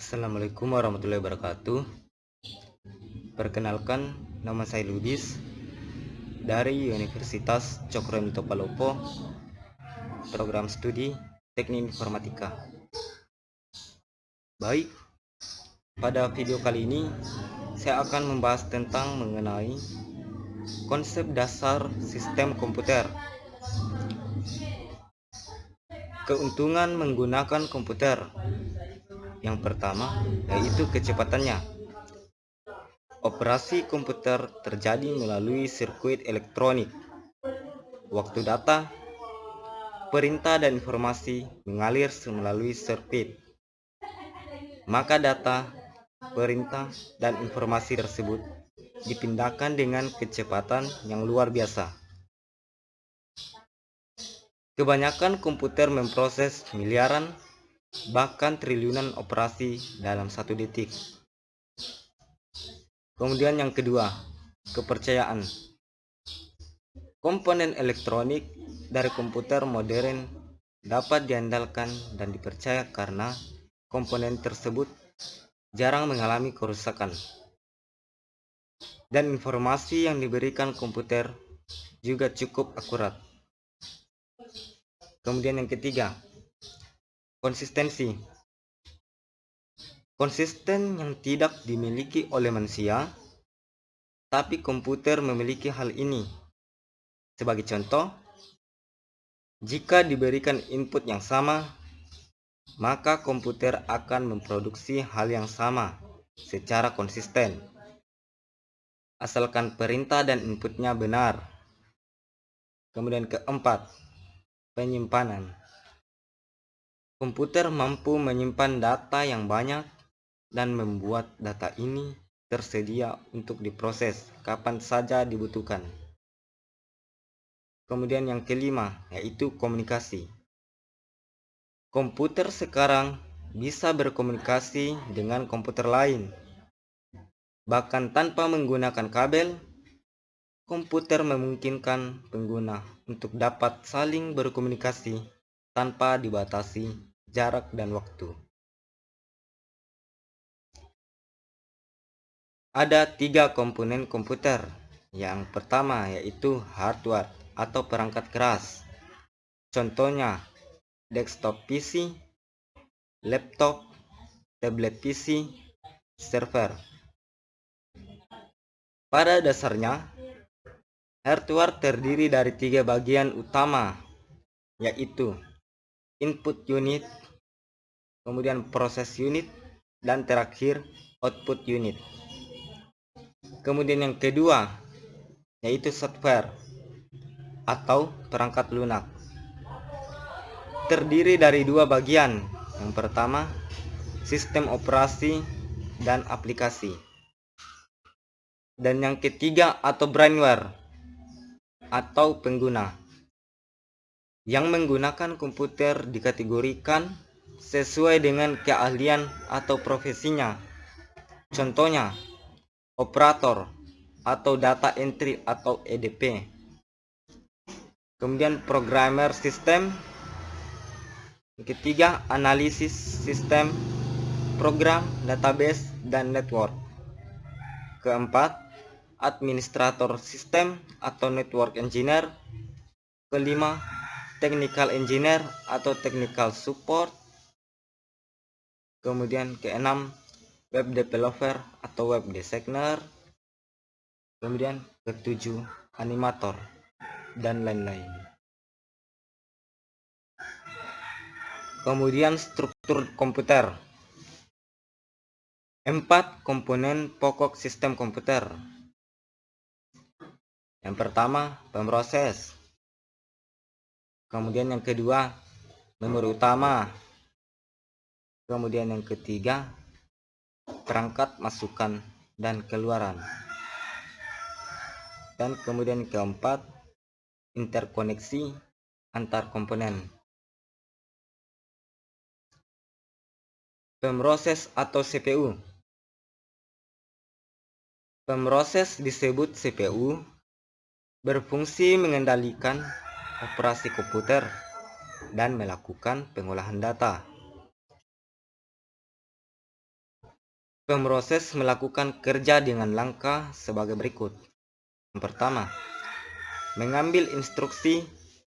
Assalamualaikum warahmatullahi wabarakatuh. Perkenalkan, nama saya Ludis dari Universitas Cokroaminoto Palopo, program studi Teknik Informatika. Baik, pada video kali ini saya akan membahas tentang mengenai konsep dasar sistem komputer. Keuntungan menggunakan komputer. Yang pertama yaitu kecepatannya. Operasi komputer terjadi melalui sirkuit elektronik. Waktu data, perintah dan informasi mengalir melalui sirkuit. Maka data, perintah, dan informasi tersebut dipindahkan dengan kecepatan yang luar biasa. Kebanyakan komputer memproses miliaran, bahkan triliunan operasi dalam 1 detik. Kemudian yang kedua, kepercayaan. Komponen elektronik dari komputer modern dapat diandalkan dan dipercaya karena komponen tersebut jarang mengalami kerusakan. Dan informasi yang diberikan komputer juga cukup akurat. Kemudian yang ketiga, konsistensi. Konsisten yang tidak dimiliki oleh manusia, tapi komputer memiliki hal ini. Sebagai contoh, jika diberikan input yang sama, maka komputer akan memproduksi hal yang sama secara konsisten, asalkan perintah dan inputnya benar. Kemudian keempat, penyimpanan. Komputer mampu menyimpan data yang banyak dan membuat data ini tersedia untuk diproses kapan saja dibutuhkan. Kemudian yang kelima, yaitu komunikasi. Komputer sekarang bisa berkomunikasi dengan komputer lain. Bahkan tanpa menggunakan kabel, komputer memungkinkan pengguna untuk dapat saling berkomunikasi tanpa dibatasi jarak dan waktu. Ada 3 komponen komputer. Yang pertama yaitu hardware atau perangkat keras. Contohnya desktop PC, laptop, tablet PC, server. Pada dasarnya, hardware terdiri dari 3 bagian utama, yaitu input unit, kemudian proses unit, dan terakhir output unit. Kemudian yang kedua, yaitu software atau perangkat lunak. Terdiri dari 2 bagian. Yang pertama, sistem operasi dan aplikasi. Dan yang ketiga atau brainware atau pengguna. Yang menggunakan komputer dikategorikan sesuai dengan keahlian atau profesinya. Contohnya, operator atau data entry atau EDP. Kemudian programmer sistem. Yang ketiga, analisis sistem, program, database, dan network. Keempat, administrator sistem atau network engineer. Kelima, technical engineer atau technical support. Kemudian keenam, web developer atau web designer. Kemudian ketujuh, animator, dan lain-lain. Kemudian struktur komputer. 4 komponen pokok sistem komputer. Yang pertama, pemroses. Kemudian yang kedua, memori utama. Kemudian yang ketiga, perangkat masukan dan keluaran. Dan kemudian keempat, interkoneksi antar komponen. Pemroses atau CPU. Pemroses disebut CPU, berfungsi mengendalikan operasi komputer dan melakukan pengolahan data. Pemroses melakukan kerja dengan langkah sebagai berikut. Yang pertama, mengambil instruksi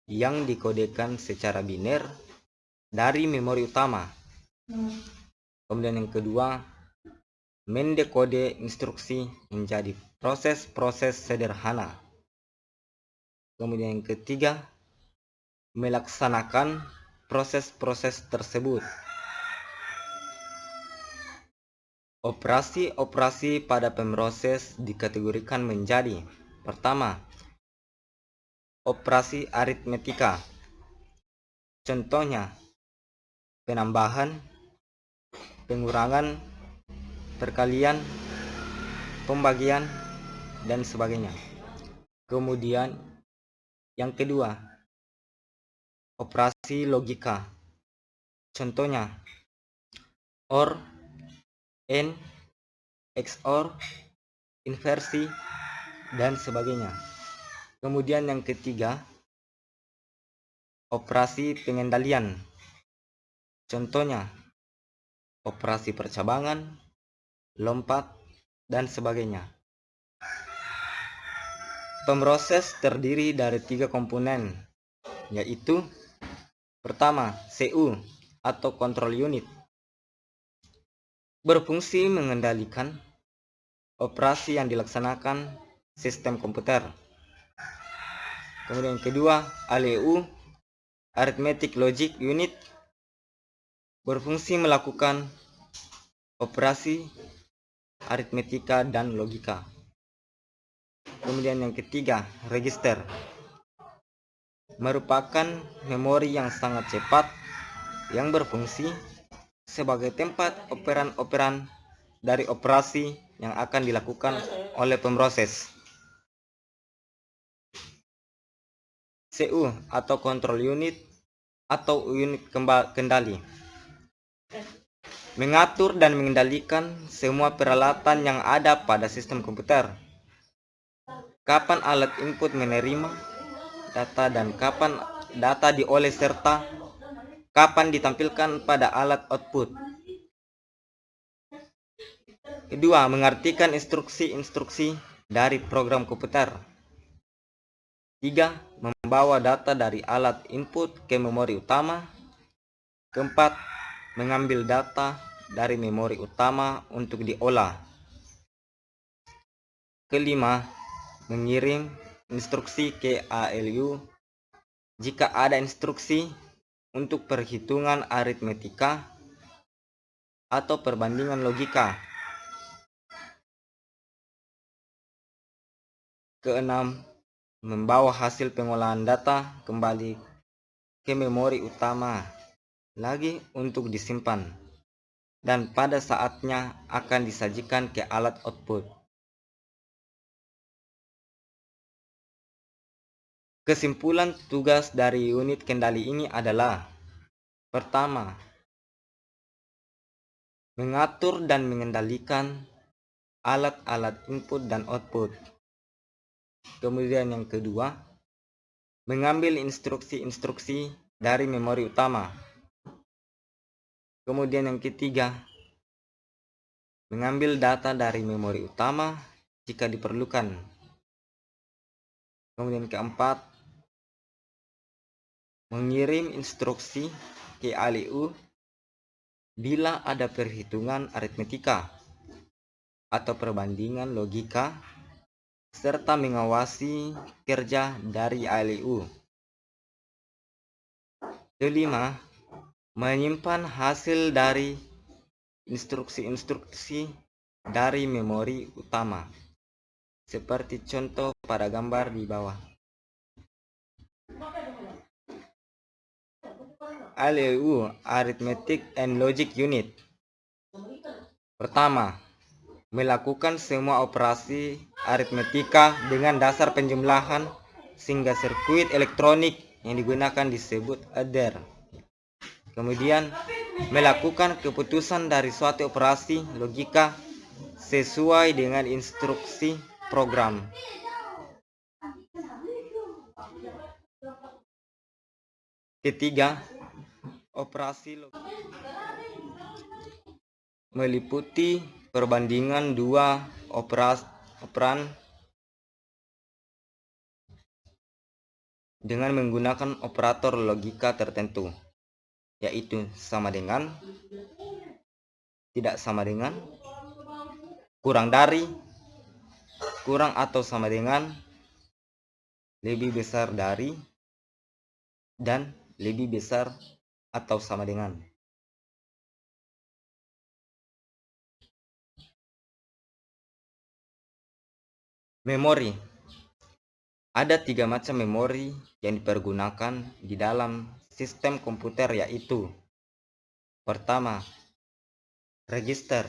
yang dikodekan secara biner dari memori utama. Kemudian yang kedua, mendekode instruksi menjadi proses-proses sederhana. Kemudian yang ketiga, melaksanakan proses-proses tersebut. Operasi-operasi pada pemroses dikategorikan menjadi: pertama, operasi aritmetika. Contohnya, penambahan, pengurangan, perkalian, pembagian, dan sebagainya. Kemudian yang kedua, operasi logika. Contohnya, OR, AND, XOR, inversi, dan sebagainya. Kemudian yang ketiga, operasi pengendalian. Contohnya, operasi percabangan, lompat, dan sebagainya. Pemroses terdiri dari 3 komponen, yaitu pertama, CU atau control unit, berfungsi mengendalikan operasi yang dilaksanakan sistem komputer. Kemudian yang kedua, ALU, Arithmetic Logic Unit, berfungsi melakukan operasi aritmetika dan logika. Kemudian yang ketiga, register, merupakan memori yang sangat cepat yang berfungsi sebagai tempat operan-operan dari operasi yang akan dilakukan oleh pemroses. CU atau control unit atau unit kendali, mengatur dan mengendalikan semua peralatan yang ada pada sistem komputer. Kapan alat input menerima data dan kapan data diolah serta kapan ditampilkan pada alat output. Kedua, mengartikan instruksi-instruksi dari program komputer. 3. Membawa data dari alat input ke memori utama. Keempat, mengambil data dari memori utama untuk diolah. Kelima, mengirim instruksi ke ALU jika ada instruksi untuk perhitungan aritmetika atau perbandingan logika. Keenam, membawa hasil pengolahan data kembali ke memori utama lagi untuk disimpan, dan pada saatnya akan disajikan ke alat output. Kesimpulan tugas dari unit kendali ini adalah: pertama, mengatur dan mengendalikan alat-alat input dan output. Kemudian yang kedua, mengambil instruksi-instruksi dari memori utama. Kemudian yang ketiga, mengambil data dari memori utama jika diperlukan. Kemudian keempat, mengirim instruksi ke ALU bila ada perhitungan aritmetika atau perbandingan logika, serta mengawasi kerja dari ALU. Kelima, menyimpan hasil dari instruksi-instruksi dari memori utama, seperti contoh pada gambar di bawah. ALU, Arithmetic and Logic Unit. Pertama, melakukan semua operasi aritmetika dengan dasar penjumlahan sehingga sirkuit elektronik yang digunakan disebut adder. Kemudian, melakukan keputusan dari suatu operasi logika sesuai dengan instruksi program. Ketiga, operasi logika meliputi perbandingan dua operan dengan menggunakan operator logika tertentu, yaitu sama dengan, tidak sama dengan, kurang dari, kurang atau sama dengan, lebih besar dari, dan lebih besar atau sama dengan. Memori. Ada 3 macam memori yang dipergunakan di dalam sistem komputer, yaitu pertama, register.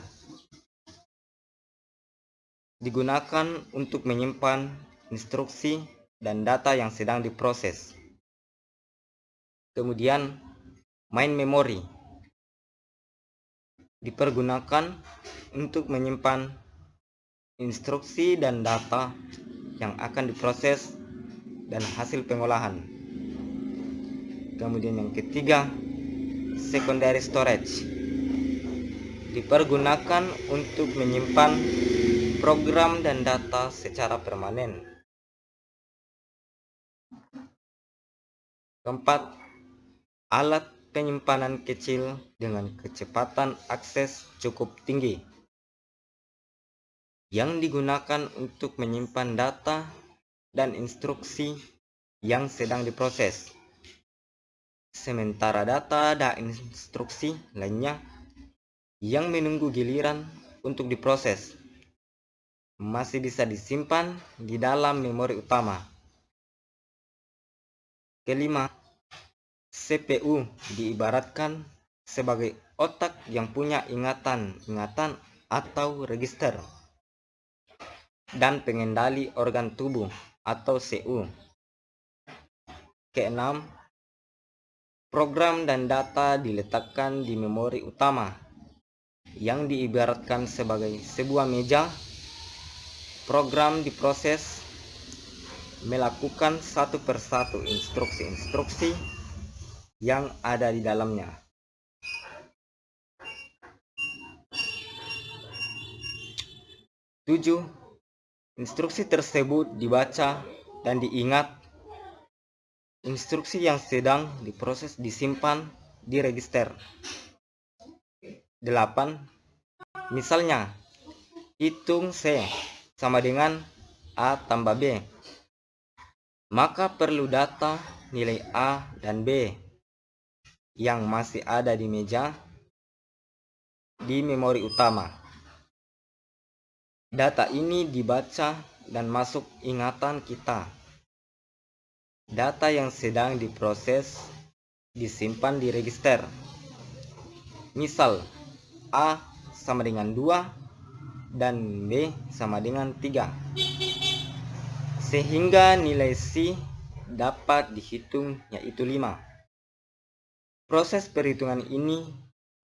Digunakan untuk menyimpan instruksi dan data yang sedang diproses. Kemudian, main memory. Dipergunakan untuk menyimpan instruksi dan data yang akan diproses dan hasil pengolahan. Kemudian yang ketiga, secondary storage. Dipergunakan untuk menyimpan program dan data secara permanen. Keempat, alat penyimpanan kecil dengan kecepatan akses cukup tinggi yang digunakan untuk menyimpan data dan instruksi yang sedang diproses. Sementara data dan instruksi lainnya yang menunggu giliran untuk diproses masih bisa disimpan di dalam memori utama. Kelima, CPU diibaratkan sebagai otak yang punya ingatan atau register dan pengendali organ tubuh atau CU. Keenam, program dan data diletakkan di memori utama yang diibaratkan sebagai sebuah meja. Program diproses melakukan satu persatu instruksi-instruksi yang ada di dalamnya. Tujuh, instruksi tersebut dibaca dan diingat. Instruksi yang sedang diproses disimpan di register. 8. Misalnya, hitung C sama dengan A tambah B. Maka perlu data nilai A dan B yang masih ada di meja di memori utama. Data ini dibaca dan masuk ingatan kita. Data yang sedang diproses disimpan di register. Misal, A sama dengan 2 dan B sama dengan 3. Sehingga nilai C dapat dihitung, yaitu 5. Proses perhitungan ini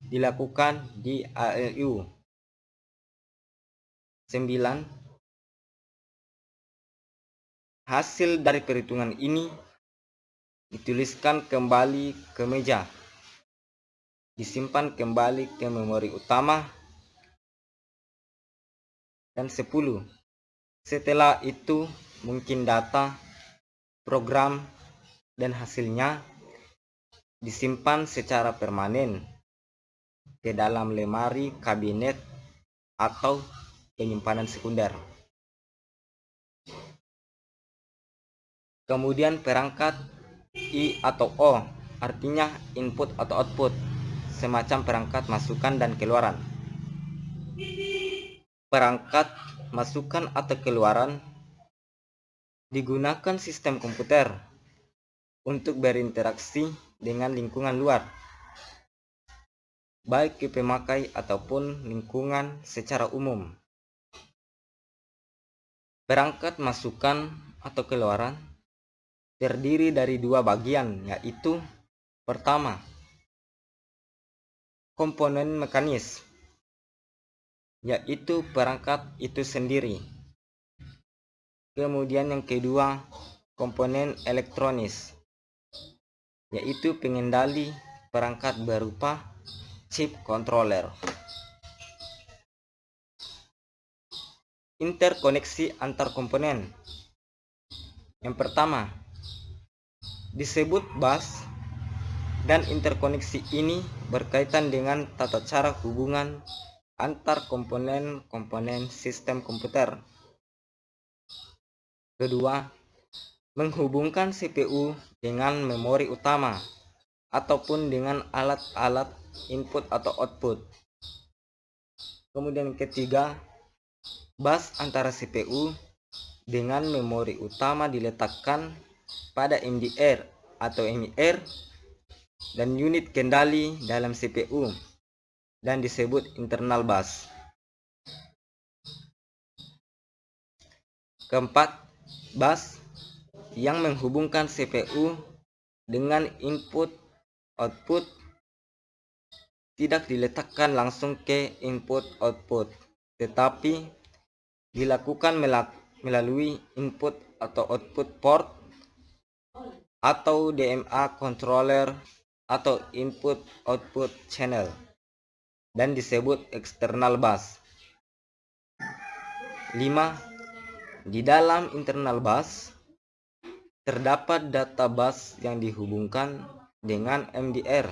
dilakukan di ALU. 9. Hasil dari perhitungan ini dituliskan kembali ke meja, disimpan kembali ke memori utama. Dan 10. Setelah itu mungkin data, program, dan hasilnya disimpan secara permanen ke dalam lemari kabinet atau penyimpanan sekunder. Kemudian perangkat I atau O, artinya input atau output, semacam perangkat masukan dan keluaran. Perangkat masukan atau keluaran digunakan sistem komputer untuk berinteraksi dengan lingkungan luar, baik ke pemakai ataupun lingkungan secara umum. Perangkat masukan atau keluaran terdiri dari 2 bagian, yaitu pertama, komponen mekanis, yaitu perangkat itu sendiri. Kemudian yang kedua, komponen elektronis, yaitu pengendali perangkat berupa chip controller. interkoneksi antar komponen. Yang pertama, disebut bus, dan interkoneksi ini berkaitan dengan tata cara hubungan antar komponen-komponen sistem komputer. Kedua, menghubungkan CPU dengan memori utama ataupun dengan alat-alat input atau output. Kemudian ketiga, bus antara CPU dengan memori utama diletakkan pada MDR atau MIR dan unit kendali dalam CPU dan disebut internal bus. Keempat, bus yang menghubungkan CPU dengan input output tidak diletakkan langsung ke input output, tetapi dilakukan melalui input atau output port atau DMA controller atau input output channel dan disebut external bus. 5. Di dalam internal bus terdapat data bus yang dihubungkan dengan MDR,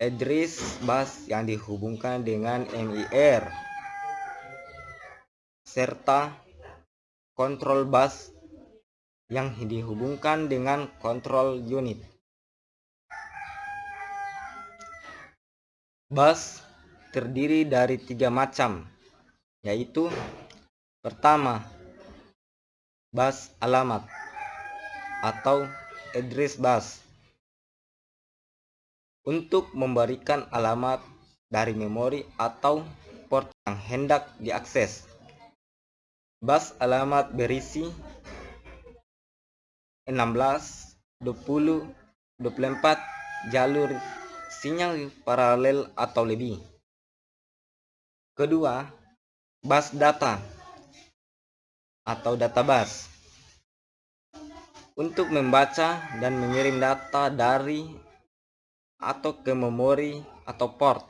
address bus yang dihubungkan dengan MIR, serta control bus yang dihubungkan dengan control unit. Bus terdiri dari 3 macam, yaitu pertama, bus alamat atau address bus untuk memberikan alamat dari memori atau port yang hendak diakses. Bus alamat berisi 16, 20, 24 jalur sinyal paralel atau lebih. Kedua, bus data atau data bus untuk membaca dan mengirim data dari atau ke memori atau port.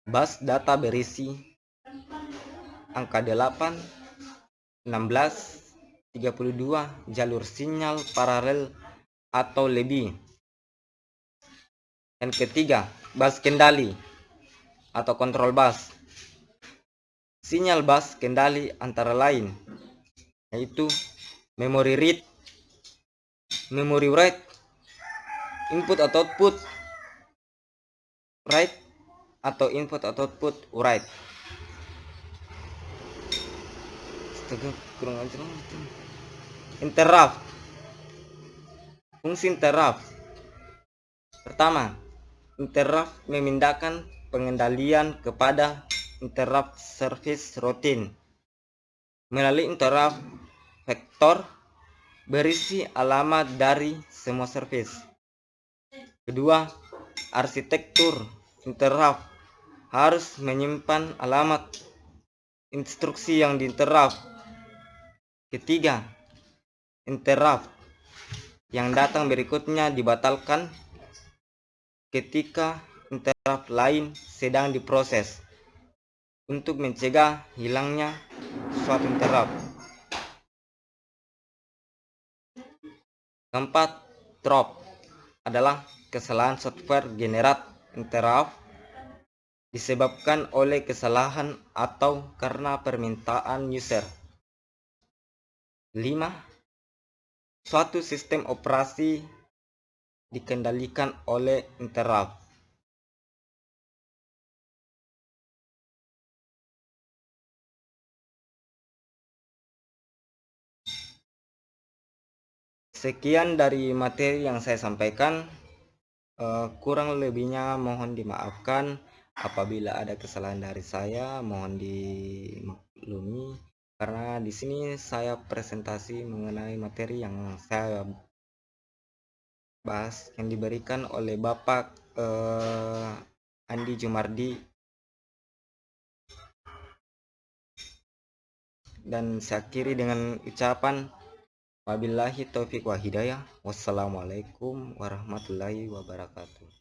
Bus data berisi angka 8, 16, 32 jalur sinyal paralel atau lebih. Dan ketiga, bus kendali atau control bus. Sinyal bus kendali antara lain yaitu memory read, memory write, input atau output write atau input atau output write. Interrupt. Fungsi interrupt. Pertama, interrupt memindahkan pengendalian kepada interrupt service routine melalui interrupt vektor berisi alamat dari semua service. Kedua, arsitektur interrupt harus menyimpan alamat instruksi yang diinterrupt. Ketiga, interrupt yang datang berikutnya dibatalkan ketika interrupt lain sedang diproses untuk mencegah hilangnya suatu interrupt. Keempat, drop adalah kesalahan software generate interrupt disebabkan oleh kesalahan atau karena permintaan user. 5. Suatu sistem operasi dikendalikan oleh interrupt. Sekian dari materi yang saya sampaikan. Kurang lebihnya mohon dimaafkan. Apabila ada kesalahan dari saya, mohon dimaklumi. Karena di sini saya presentasi mengenai materi yang saya bahas yang diberikan oleh Bapak Andi Jumardi, dan saya akhiri dengan ucapan wabillahi taufiq wa hidayah. Wassalamualaikum warahmatullahi wabarakatuh.